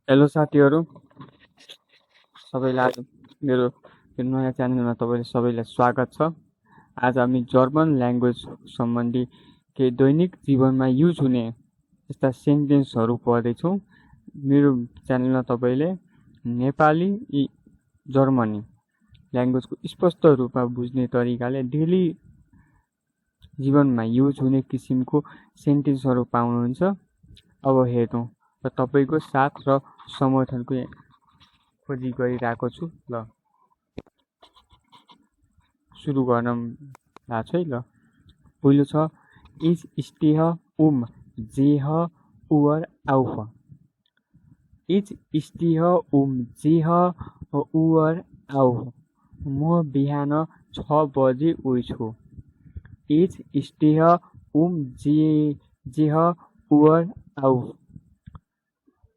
Hello साथीहरू, सबैलाई मेरो यो नयाँ च्यानलमा तपाईँले सबैलाई स्वागत छ। आज हामी जर्मन ल्याङ्ग्वेज सम्बन्धी केही दैनिक जीवनमा युज हुने यस्ता सेन्टेन्सहरू पढ्दैछौँ। मेरो च्यानलमा तपाईँले नेपाली जर्मनी ल्याङ्ग्वेजको स्पष्ट रूपमा बुझ्ने तरिकाले डेली जीवनमा युज हुने किसिमको सेन्टेन्सहरू पाउनुहुन्छ। अब हेरौँ र तपाईँको साथ र समर्थनको खोजी गरिरहेको छु। ल सुरु गर्न लाग्छ है। ल पहिलो छ इज स्टेह जेह उवर आउफ। इज स्टेह जेह उवर आउफ। म बिहान 6 बजे उठ्छु। इज स्टेह जेह उवर आउफ।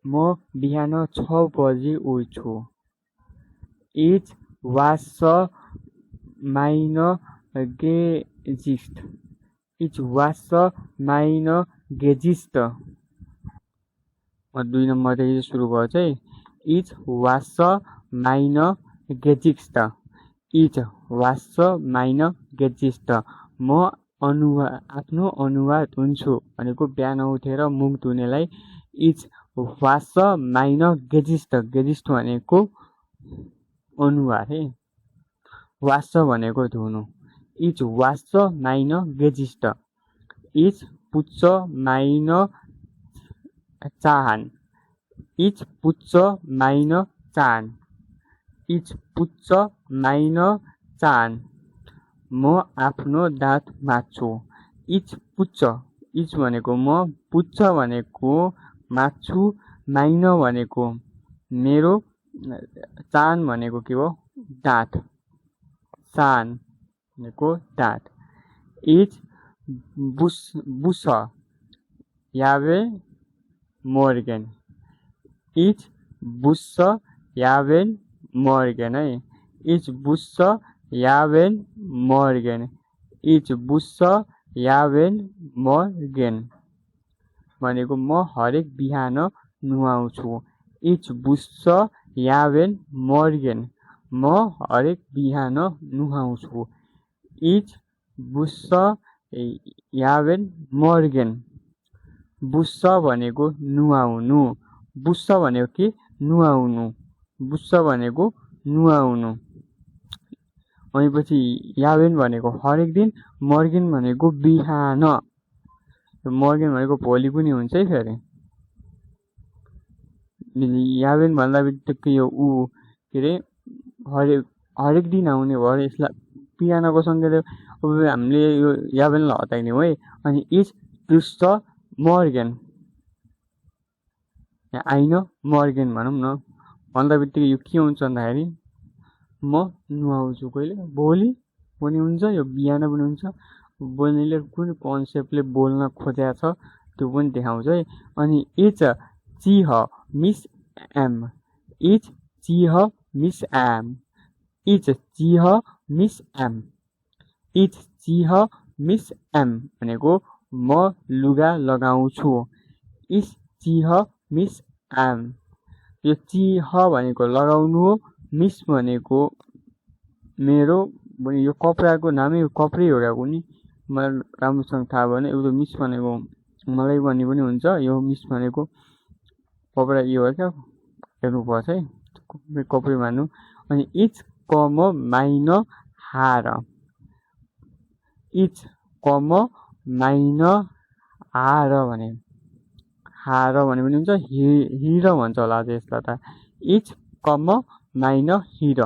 म बिहान 6 बजे उठ्छु। इज वास माइन गेजिस्ट। इज वास माइन गेजिस्ट। म 2 नम्बरदेखि सुरु गर्छु है। इज वास माइन गेजिस्ट। इज वास माइन गेजिस्ट। म आफ्नो अनुहार धुन्छु भनेको बिहान उठेर मुख धुनेलाई इज वास माइन गेजिस्ट। गेजिस्ट भनेको अनुहार है, वास भनेको धुनु। इज वास माइन गेजिस्ट। इज पुच्छ माइन चाहन। इज पुच्छ माइन चाहन। इज पुच्छ माइन चाहन। म आफ्नो दाँत माझ्छु। इज पुच्छ। इज भनेको म, पुच्छ भनेको माझ्छु, माइन भनेको मेरो, चाहन भनेको के हो? दाँत। चाहन भनेको दाँत। इज बुस यावे मोर्गेन। इज बुस यावेन मोर्गेन है। इज बुस यावेन मोर्गेन। इज बुस यावेन मोर्गेन भनेको म हरेक बिहान नुहाउँछु। इज बुस यावेन मोर्गेन। म हरेक बिहान नुहाउँछु। इज बुस यावेन मोर्गेन। बुस भनेको नुहाउनु। बुस भनेको के? नुहाउनु। बुस भनेको नुहाउनु। भनेपछि यावेन भनेको हरेक दिन, मोर्गेन भनेको बिहान। मोर्गेन भनेको भोलि पनि हुन्छ है। फेरि यावेन भन्दा बित्तिकै यो के अरे हरेक दिन आउने भयो। यसलाई बिहानको सँगै अब हामीले यो यावेनलाई हटाइने हो है। अनि इज पुच्छ मोर्गेन, आइन मोर्गेन भनौँ न, भन्दा बित्तिकै यो के हुन्छ भन्दाखेरि म नुहाउँछु कहिले, भोलि पनि हुन्छ, यो बिहान पनि हुन्छ। बोल्नेले कुन कन्सेप्टले बोल्न खोजेको छ त्यो पनि देखाउँछ है। अनि इज चिह मिस एम। इज चिह मिस एम। इज चिह मिस एम। इज चिह मिस एम भनेको म लुगा लगाउँछु। इज चिह मिस एम। यो चिह भनेको लगाउनु हो, मिस भनेको मेरो, यो कपडाको नामै कपडै हो क्या कुनै, मलाई राम्रोसँग थाहा भएन। एउटा मिस भनेको मलाई भन्ने पनि हुन्छ। यो मिस भनेको कपडा यो हो क्या, हेर्नुपर्छ है, कपडा मान्नु। अनि इज कम माइन हार। इज कम माइन हार भने पनि हुन्छ, हिर भन्छ होला अझ यसलाई त। इज कम माइन हिर।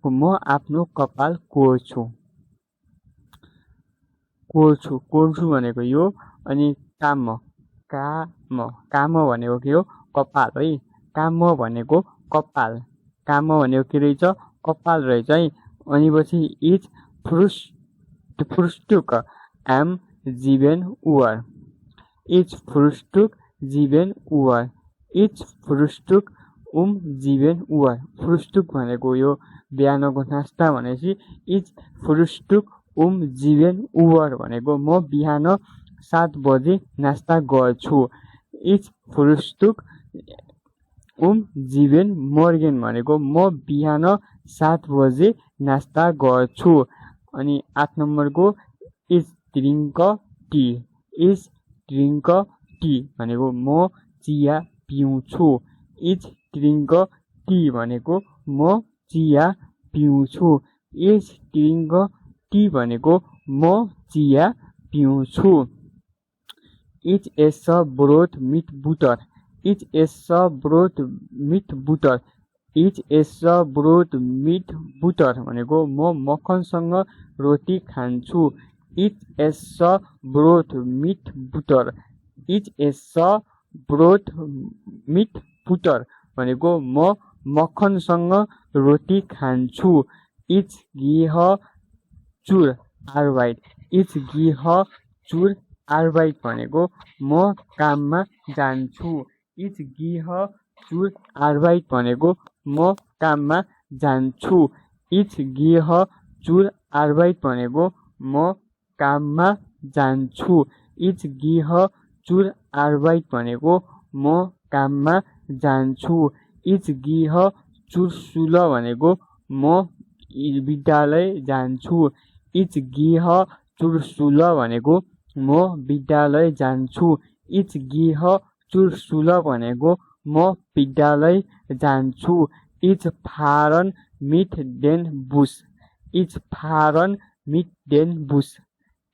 म आफ्नो कपाल कोर्छु। कोर्छु भनेको यो। अनि काम भनेको के हो? कपाल है। काम भनेको कपाल। काम भनेको के रहेछ? कपाल रहेछ है। अनि पछि इज फ्रुस्टुक एम जिभेन उवर। इज फ्रुस्टुक जिभेन उवर। इज फ्रुस्टुक जिभेन उवर। फ्रुस्टुक भनेको यो बिहानको नास्ता भनेपछि इज फ्रुस्टुक जिभेन उवर भनेको म बिहान 7 बजे नास्ता गर्छु। इज फ्रुस्टुक जीवेन मोर्गेन भनेको म बिहान 7 बजे नास्ता गर्छु। अनि 8 नम्बरको इज ड्रिङ्क टी भनेको म चिया पिउँछु। इज ड्रिङ्क टी भनेको म चिया पिउँछु। इज ड्रिङ्क टी भनेको म चिया पिउँछु। इज एस ब्रोथ मिट बुटर। इज एस ब्रोथ मिट बुटर। इज एस ब्रोथ मिट बुटर भनेको म मक्खनसँग रोटी खान्छु। इज एस ब्रोथ मिट बुटर। इज एस ब्रोथ मिट बुटर भनेको म मक्खनसँग रोटी खान्छु। इज गिह चुर आर्बाइट। इज गिह चुर आर्बाइट भनेको म काममा जान्छु। इज गिह चुर आर्बाइट भनेको म काममा जान्छु। इज गिह चुर आर्बाइट भनेको म काममा जान्छु। इज गिह चुर आर्बाइट भनेको म काममा जान्छु। इज गिह चुर सुल भनेको म विद्यालय जान्छु। इज गिह चुर सुल भनेको म विद्यालय जान्छु। इज गिह चुर सुल भनेको म विद्यालय जान्छु। इज फारन मिट देन बुस। इज फारन मिट देन बुस।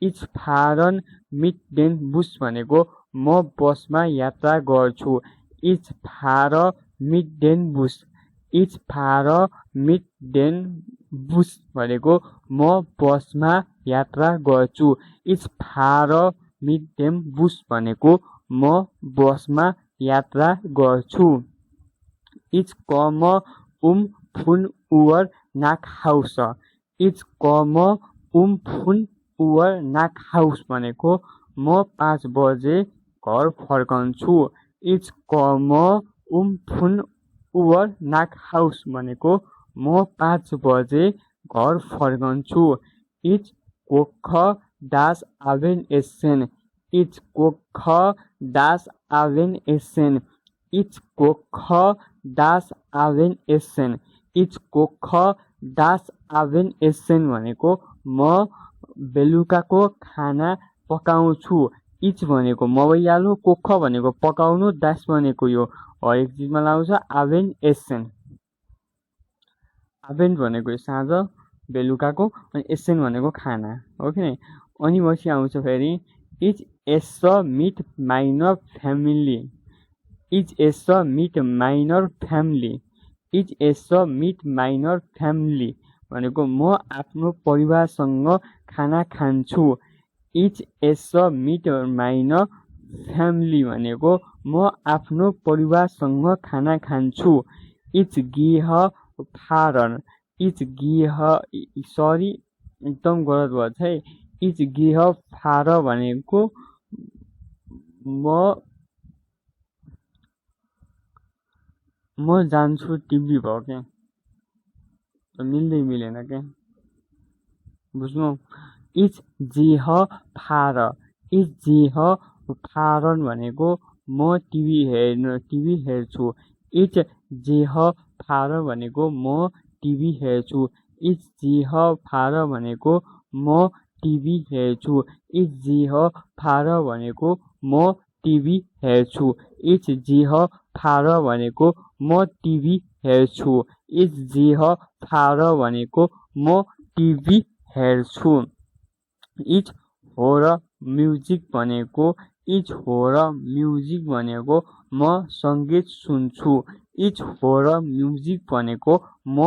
इज फारन मिट देन बुस भनेको म बसमा यात्रा गर्छु। इज फार मिट देन बुस। इज फार मिट देन बुस भनेको म बसमा यात्रा गर्छु। इज फार मिट देन बुस भनेको म बसमा यात्रा गर्छु। इज कम फुन उवर नाक हाउस। इज कम फुन उवर नाक हाउस भनेको म 5 बजे घर फर्कन्छु। इज कम फुन उवर नाक हाउस भनेको म 5 बजे घर फर्कन्छु। इज कोख दास आवेन एसेन। इज कोख दास आवेन एसेन। इज कोख दास आवेन एसेन। इज कोख दास आवेन एसेन भनेको म बेलुकाको खाना पकाउँछु। इज भनेको मबैयाल्नु, कोख भनेको पकाउनु, दास भनेको यो हरेक चिजमा लाउँछ। आवेन एसेन, आवेन भनेको साँझ बेलुकाको, अनि एसेन भनेको खाना हो कि नै। अनि पछि आउँछ फेरि is as meet minor family. Is as meet minor family. Is as meet minor family भनेको म आफ्नो परिवारसँग खाना खान्छु। Is as meet minor family भनेको म आफ्नो परिवारसँग खाना खान्छु। इज गिह फारन। इज गिह सरी एकदम गलत भयो है। इज गिह फार भनेको म जान्छु टिभी भयो क्या, मिलेन क्या, बुझ्नु। इज जिह फार। इज जिह फारन भनेको म टिभी हेर्छु। इज जिह फार भनेको म टिभी हेर्छु। इज जिह फार भनेको म टिभी हेर्छु। इज जिह फार भनेको म टिभी हेर्छु। इज जिह फार भनेको म टिभी हेर्छु। इज जिह फार भनेको म टिभी हेर्छु। इज हो र म्युजिक भनेको इज हो र म्युजिक भनेको म सङ्गीत सुन्छु। इज हो र म्युजिक भनेको म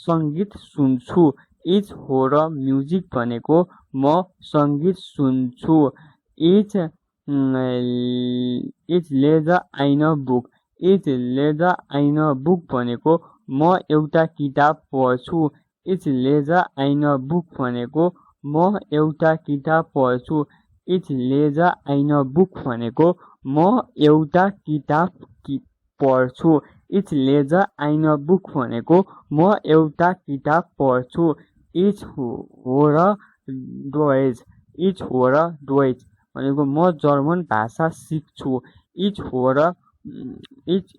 सङ्गीत सुन्छु। इज हो र म्युजिक भनेको म सङ्गीत सुन्छु। इज लेज आइन बुक। इज लेज आइन बुक भनेको म एउटा किताब पढ्छु। इज लेज आइन बुक भनेको म एउटा किताब पढ्छु। इज लेज आइन बुक भनेको म एउटा किताब पढ्छु। इज लेज आइन बुक भनेको म एउटा किताब पढ्छु। इज हो र डोइज। इज हो र डोइज भनेको म जर्मन भाषा सिक्छु। इज हो र इज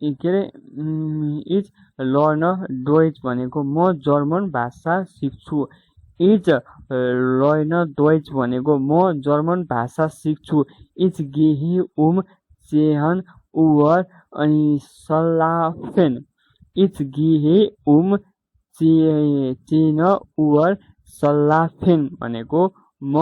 लर्न डोइच भनेको म जर्मन भाषा सिक्छु। इज लर्न डोइच भनेको म जर्मन भाषा सिक्छु। इज गेही चेहन उवर अनि सल्लाफेन। इज गेहे चेन उवर सल्लाफेन भनेको म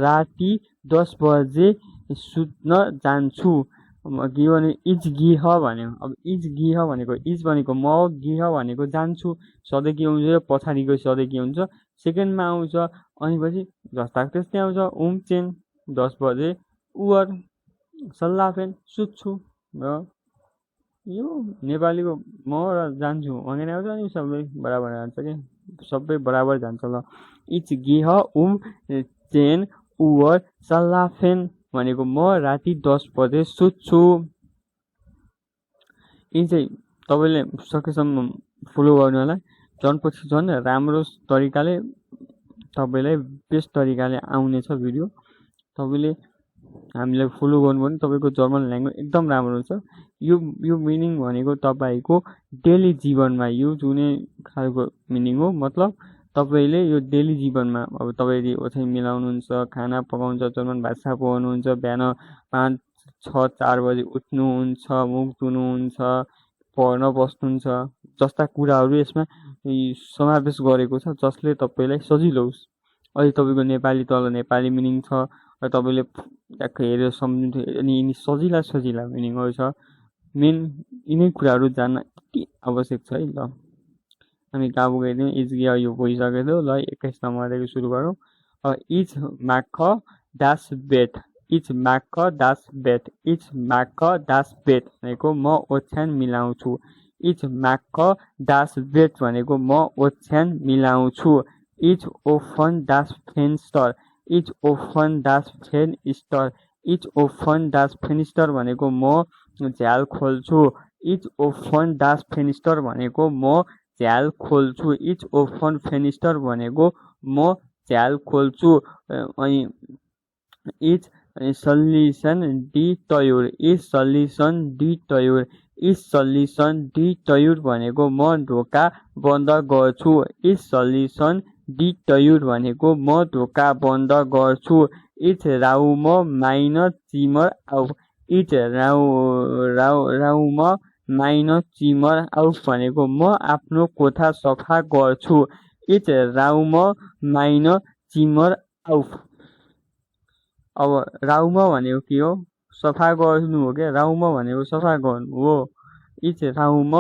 राति 10 बजे सुत्न जान्छु। के भने इज गिह भन्यो। अब इज गिह भनेको इज भनेको म हो, गिह भनेको जान्छु। सधैँ के हुन्छ पछाडिको सधैँ के हुन्छ सेकेन्डमा आउँछ। अनि पछि जस्ताको त्यस्तै आउँछ चेन 10 बजे उवर सल्लाफेन सुत्छु। र यो नेपालीको म र जान्छु भनेर आउँछ अनि सबै बराबर जान्छ कि सबै बराबर जान्छ। ल इज गिह चेन उवर सल्लाफेन भनेको म राति 10 बजे सुत्छु। यी चाहिँ तपाईँले सकेसम्म फलो गर्नु होला। झनपछि झन् राम्रो तरिकाले तपाईँलाई बेस्ट तरिकाले आउनेछ भिडियो। तपाईँले हामीलाई फलो गर्नु भने तपाईँको जर्मन ल्याङ्ग्वेज एकदम राम्रो हुन्छ। यो मिनिङ भनेको तपाईँको डेली जीवनमा युज हुने खालको मिनिङ हो। मतलब तपाईँले यो डेली जीवनमा अब तपाईँले ओछ्याइ मिलाउनुहुन्छ, खाना पकाउनुहुन्छ, जर्मन भाषा पकाउनुहुन्छ, बिहान 5, 6, 4 बजे उठ्नुहुन्छ, मुख धुनुहुन्छ, पढ्न बस्नुहुन्छ, जस्ता कुराहरू यसमा समावेश गरेको छ जसले तपाईँलाई सजिलो होस्। अहिले तपाईँको नेपाली तल नेपाली मिनिङ छ र तपाईँले ट्याक्क हेरेर सम्झिनु अनि यिनी सजिला मिनिङहरू छ। मेन यिनै कुराहरू जान्न यति आवश्यक छ है। ल हामी कहाँ पुगेको थियौँ, इज गिह यो भइसकेको थियो। ल 21 नम्बरदेखि सुरु गरौँ। इज माख डास बेट। इज माख डास बेट। इज माख डास बेट भनेको म ओछ्यान मिलाउँछु। इज माख डास बेट भनेको म ओछ्यान मिलाउँछु। इज ओफन डास फेन्स्टर। इज ओफन डास फेन्स्टर। इज ओफन डास फेन्स्टर भनेको म झ्याल खोल्छु। इज ओफन डास फेन्स्टर भनेको म झ्याल खोल्छु। इज ओफन फेन्स्टर भनेको म झ्याल खोल्छु। अनि इज सल्युसन डी टयुर। इज सल्युसन डी टयुर। इज सल्युसन डी टयुर भनेको म ढोका बन्द गर्छु। इज सल्युसन डी टयुर भनेको म ढोका बन्द गर्छु। इज राउम माइन चिमर आउ। इज राउम माइन चिमर आउफ भनेको म आफ्नो कोठा सफा गर्छु। इज राउम माइन चिमर आउफ। अब राउम भनेको के हो, सफा गर्नु हो क्या। राउम भनेको सफा गर्नु हो। इज राउम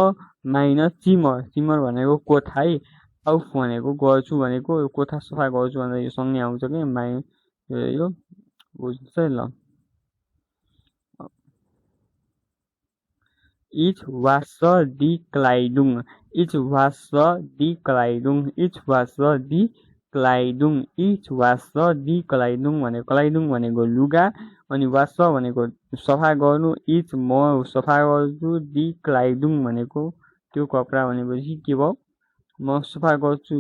माइन चिमर। चिमर भनेको कोठा है। आउफ भनेको गर्छु भनेको कोठा सफा गर्छु भनेर यो सँगै आउँछ कि माइन यो बुझ्छ है। ल इज वास डी क्लाइडुङ। इज वास डी क्लाइडुङ। इज वास डी क्लाइडुङ। इज वास डी क्लाइडुङ भनेको क्लाइडुङ भनेको लुगा अनि वास भनेको सफा गर्नु। इज म सफा गर्छु। डी क्लाइडुङ भनेको त्यो कपडा भनेपछि के भयो, म सफा गर्छु,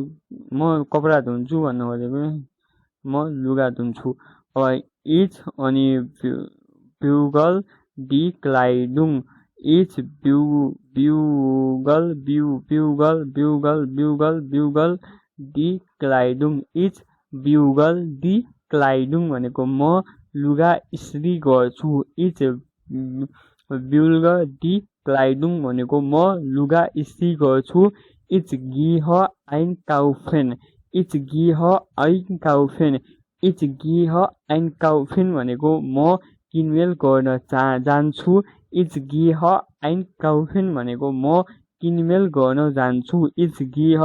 म कपडा धुन्छु भन्नु खोजेको, म लुगा धुन्छु। अब इज अनि ब्युगल डी क्लाइडुङ। इज ब्युगल डी क्लाइडुङ। इज ब्युगल डी क्लाइडुङ भनेको म लुगा इस्त्री गर्छु। इज ब्युगल डी क्लाइडुङ भनेको म लुगा इस्त्री गर्छु। इज गिह आइन काउफेन। इज गिह आइन काउफेन। इज गिह आइन काउफेन भनेको म किनमेल गर्न जान्छु। इज गिह आइन काउफेन भनेको म किनमेल गर्न जान्छु। इज गिह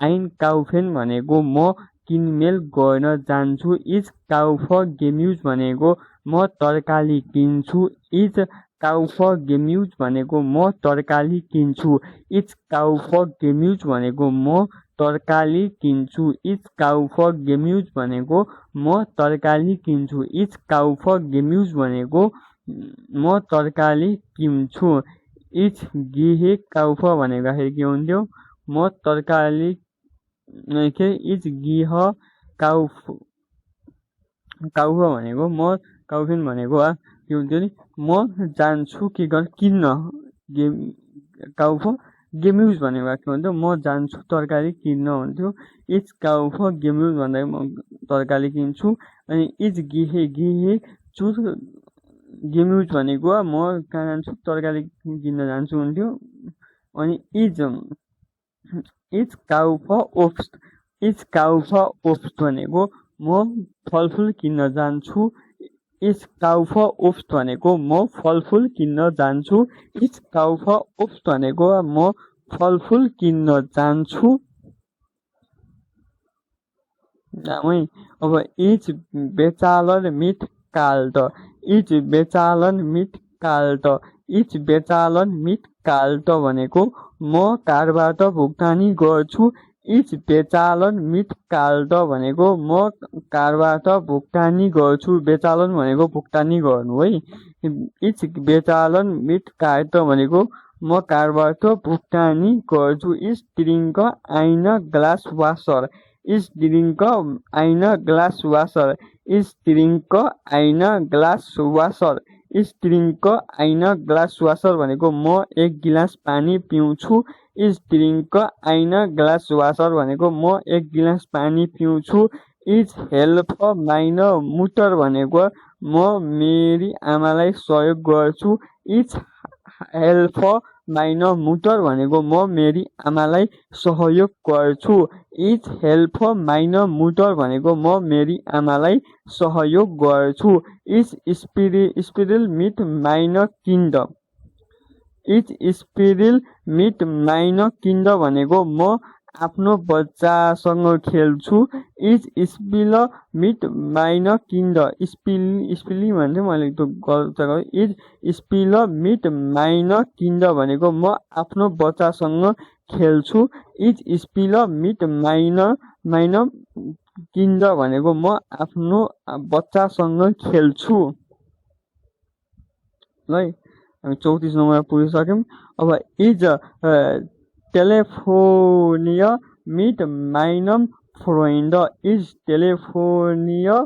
आइन काउफेन भनेको म किनमेल गर्न जान्छु। इज काउफ गेम्युज भनेको म तरकारी किन्छु। इज काउफ गेम्युज भनेको म तरकारी किन्छु। इज काउफ गेम्युज भनेको म तरकारी किन्छु। इज काउफ गेम्युज भनेको म तरकारी किन्छु। इज काउफ गेम्युज भनेको म तरकारी किन्छु। इज गिहे काउफ भनेको के हुन्थ्यो, म तरकारी के। इज गिह काउफ भनेको म काउफिन भनेको के हुन्थ्यो नि म जान्छु के किन्न game cow for game use भन्ने वाक्य हुन्थ्यो म जान्छु तरकारी किन्न हुन्थ्यो it's cow for game use भन्दा म तरकारी किन्छु अनि इट्स गिहे चुर गेम युज भनेको म कहाँ जान्छु तरकारी किन्न जान्छु हुन्थ्यो अनि इट्स काउ फर ओप्स भनेको म फलफुल किन्न जान्छु इट्स काउ फर ओप्स भनेको म फलफुल किन्न जान्छु इट्स काउ फर ओप्स भनेको म फलफुल किन्न जान्छु अब इट्स बेचालन मिट काल्ट इट्स बेचालन मिट काल्ट भनेको म कारबाट भुक्तानी गर्छु इट्स बेचालन मिट काल्ट भनेको म कारबाट भुक्तानी गर्छु बेचालन भनेको भुक्तानी गर्नु है इट्स बेचालन मिट काल्ट भनेको म कारबाट भुक्तानी गर्छु इट्स ड्रिङ्क आइन ग्लास वासर इट्स ड्रिङ्क आइन ग्लास वासर इट्स ड्रिङ्क आइन ग्लास वासर इट्स ड्रिङ्क आइन ग्लास वासर भनेको म एक गिलास पानी पिउँछु इट्स ड्रिङ्क आइन ग्लास वासर भनेको म एक गिलास पानी पिउँछु इट्स हेल्प माइन मुटर भनेको म मेरी आमालाई सहयोग गर्छु इट्स हेल्प माइन मुटर भनेको म मेरी आमालाई सहयोग गर्छु इट्स हेल्प माइन मुटर भनेको म मेरी आमालाई सहयोग गर्छु इट्स स्पिरिल मिट माइन किन्ड इट्स स्पिरिल मिट माइन किन्ड भनेको म आफ्नो बच्चासँग खेल्छु इट्स स्पिल मिट माइन किन्ड स्पिली भन्थ्यो मैले त्यो गल्त गरेँ इट्स स्पिल मिट माइन किन्ड भनेको म आफ्नो बच्चासँग खेल्छु इट्स स्पिल मिट माइन किन्ड भनेको म आफ्नो बच्चासँग खेल्छु ल हामी 34 नम्बरमा पुगिसक्यौँ अब इज टेलिफोनिया मिट माइनम फ्रेन्ड इज टेलिफोनिया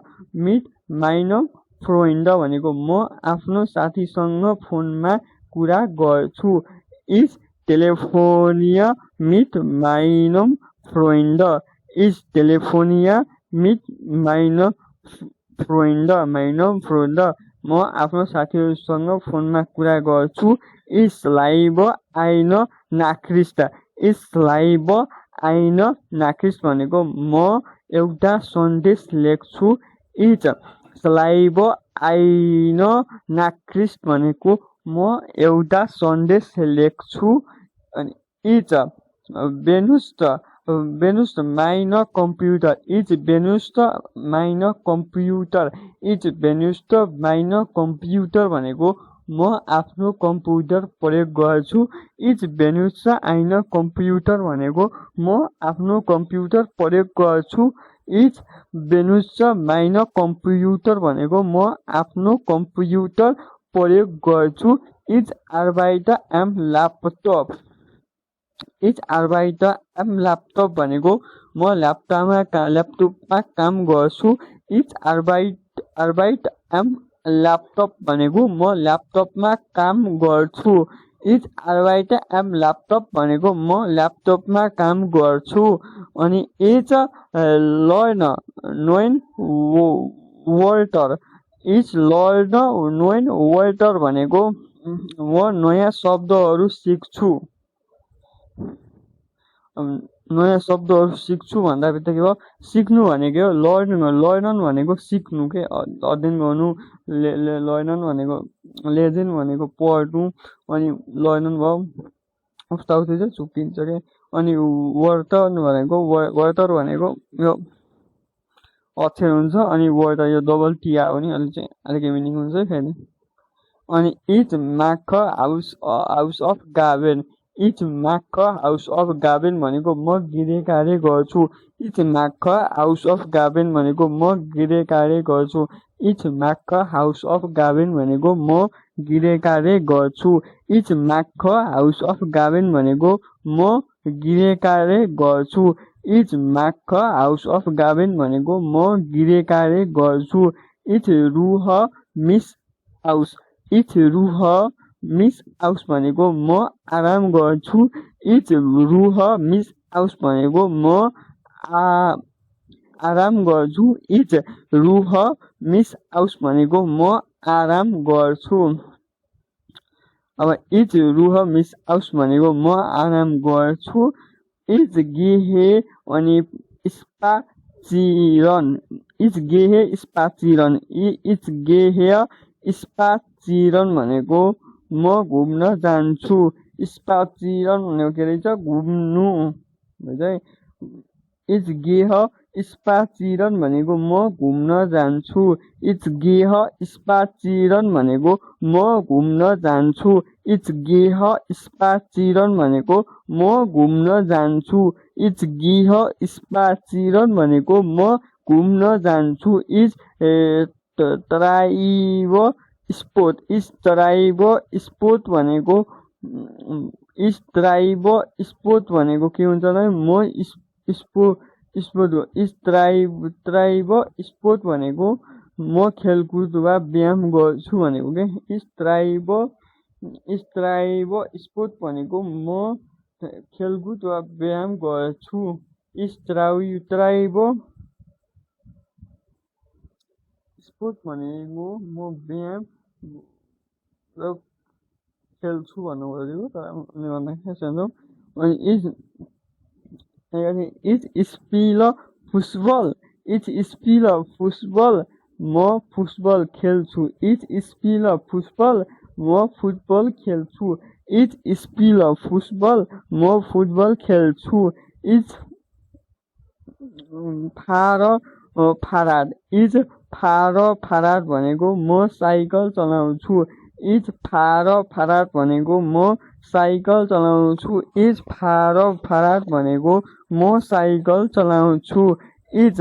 मिट माइनम फ्रेन्ड भनेको म आफ्नो साथीसँग फोनमा कुरा गर्छु इज टेलिफोनिया मिट माइनम फ्रेन्ड इज टेलिफोनिया मिट माइनम फ्रेन्ड म आफ्नो साथीहरूसँग फोनमा कुरा गर्छु इस लाइभ आइन नाक्रिस्ट इस लाइभ आइन नाक्रिस्ट भनेको म एउटा सन्देश लेख्छु इज लाइभ आइन नाक्रिस्ट भनेको म एउटा सन्देश लेख्छु अनि इज बेनुस्ट माइन कम्प्युटर इज बेनुस्ट माइन कम्प्युटर इज बेनुस्ट माइन कम्प्युटर भनेको म आफ्नो कम्प्युटर प्रयोग गर्छु इज बेनुस्ट आइन कम्प्युटर भनेको म आफ्नो कम्प्युटर प्रयोग गर्छु इज बेनुस्ट माइन कम्प्युटर भनेको म आफ्नो कम्प्युटर प्रयोग गर्छु इज आर्बाइट एम ल्यापटप इज आर्बाइट एम ल्यापटप भनेको म ल्यापटपमा काम गर्छु इज आर्बाइट एम ल्यापटप भनेको म ल्यापटपमा काम गर्छु इज आर्बाइट एम ल्यापटप भनेको म ल्यापटपमा काम गर्छु अनि इज लर्न नोइन वर्ल्टर इज लर्न नोइन वर्ल्टर भनेको म नयाँ शब्दहरू सिक्छु नयाँ शब्दहरू सिक्छु भन्दा बित्तिकै सिक्नु भनेको लर्नन भनेको सिक्नु के अध्ययन गर्नु लर्नन भनेको लेजेन्ड भनेको पढ्नु अनि लर्नन भयो उस्ताउति चाहिँ चुकिन्छ के अनि वर्टर भनेको यो अक्षर हुन्छ अनि वर्टर यो डबल टिआ हो नि अलिक मिनिङ हुन्छ फेरि अनि इज माख हाउस अफ गार्डन इज माख हाउस अफ गार्डन भनेको म गृह कार्य गर्छु इज माख हाउस अफ गार्डन भनेको म गृह कार्य गर्छु इज माख हाउस अफ गार्डन भनेको म गृह कार्य गर्छु इज माख हाउस अफ गार्डन भनेको म गृह कार्य गर्छु इज माख हाउस अफ गार्डन भनेको म गृह कार्य गर्छु इज रुह मिस हाउस इट्स रुह मिस हाउस भनेको म आराम गर्छु इट्स रुह मिस हाउस भनेको म आराम गर्छु इट्स रुह मिस हाउस भनेको म आराम गर्छु अब इट्स रुह मिस हाउस भनेको म आराम गर्छु इट्स गेहे अनि स्पाचिरन इट्स गेहे स्पाचिरन इट्स गेहे स्पाचिरन भनेको म घुम्न जान्छु स्पाचिरन भनेको के रहेछ घुम्नु इट्स गेह स्पाचिरन भनेको म घुम्न जान्छु इट्स गेह स्पाचिरन भनेको म घुम्न जान्छु इट्स गेह स्पाचिरन भनेको म घुम्न जान्छु इट्स गेह स्पाचिरन भनेको म घुम्न जान्छु it's tribe sport it's tribe sport भनेको इट्स ट्राइब स्पोर्ट भनेको के हुन्छ भने म स्पोर्ट हो इट्स ट्राइब स्पोर्ट भनेको म खेलकुद वा व्यायाम गर्छु भनेको के इट्स ट्राइब स्पोर्ट भनेको म खेलकुद वा व्यायाम गर्छु इट्स ट्राइब स्पोर्ट भनेको म व्यायाम खेल्छु भन्नु खोजेको तर अनि it's spill football it's spill football म फुटबल खेल्छु इट्स स्पिल फुटबल म फुटबल खेल्छु इट्स स्पिल फुटबल म फुटबल खेल्छु इट्स फाराड इट्स फाराड भनेको म साइकल चलाउँछु इट्स फाराड भनेको म साइकल चलाउँछु इट्स फाराड भनेको म साइकल चलाउँछु इट्स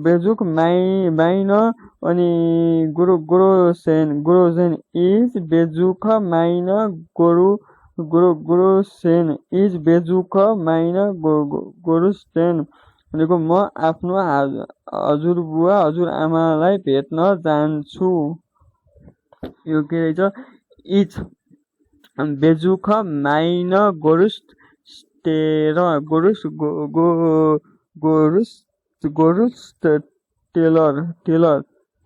बेजुक माइन अनि ग्रोसेन इज बेजुक माइन ग्रोसेन इज बेजुक माइन गोरुसेन भनेको म आफ्नो हजुरबुवा हजुरआमालाई भेट्न जान्छु यो के रहेछ इट्स बेजुक माइन गोरुस टेलर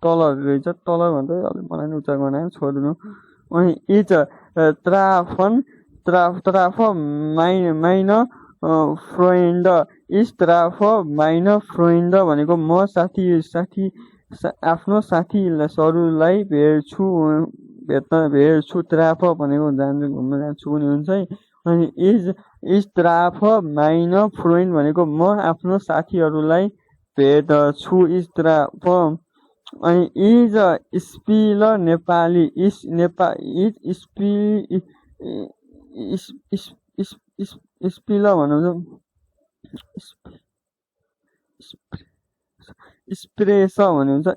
तलर रहेछ तलर भन्छ मलाई उच्चार गर्न छोड्नु अनि it's trough mine friend it's trough mine friend भनेको म आफ्नो साथीहरूलाई भेट्छु ट्राफ भनेको घुम्न जान्छु पनि हुन्छ है अनि इज ट्राफ माइन फ्रेन्ड भनेको म आफ्नो साथीहरूलाई भेट्छु इज ट्राफ अनि is spill Nepali is spill भन्नु स्प्रेस भन्ने हुन्छ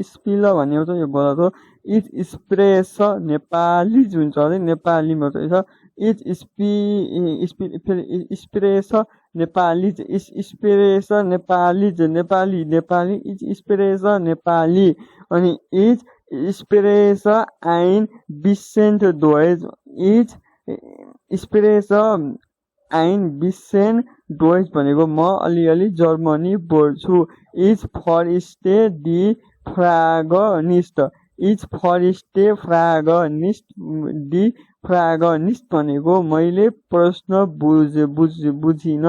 स्पिल भन्ने हुन्छ यो गलत हो इज स्प्रेस नेपाली हुन्छ है नेपालीमा चाहिँ इज स्प्रेस नेपाली स्प्रेस नेपाली इज स्प्रेस नेपाली अनि इज स्प्रेस आइन बिसेन्ट डोइज इज स्प्रेस आइन बिसेन्ट डोइज भनेको म अलिअलि जर्मनी बोल्छु इज फरिस्टे दि फ्रागनिस्ट इज फरिस्टे फ्रागनिस्ट भनेको मैले प्रश्न बुझिन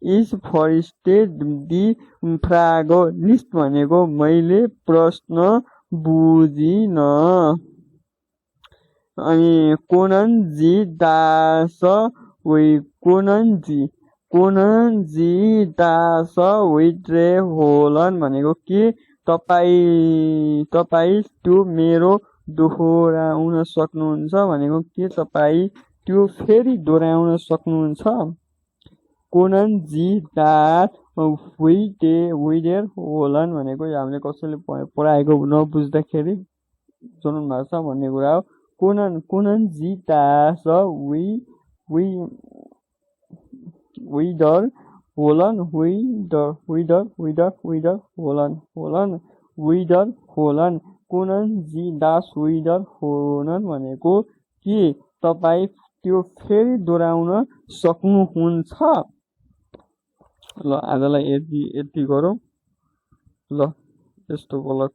इज फरिस्टे दि फ्रागनिस्ट भनेको मैले प्रश्न बुझिन अनि कोननजी दास कोननजी दास विड्रे होलन भनेको के तपाईँ त्यो मेरो दोहोऱ्याउन सक्नुहुन्छ भनेको के तपाईँ त्यो फेरि दोहोऱ्याउन सक्नुहुन्छ कोननजी दास विड्रे होलन भनेको हामीले कसैले पढाएको नबुझ्दाखेरि जुन भाषा भन्ने कुरा हो कोननजी दास विडर होलन होलन विडर : कुनन जी दास विडर भनेको के तपाईँ त्यो फेरि दोहोऱ्याउन सक्नुहुन्छ? ल आजलाई यति गरौँ ल यस्तो ब्लग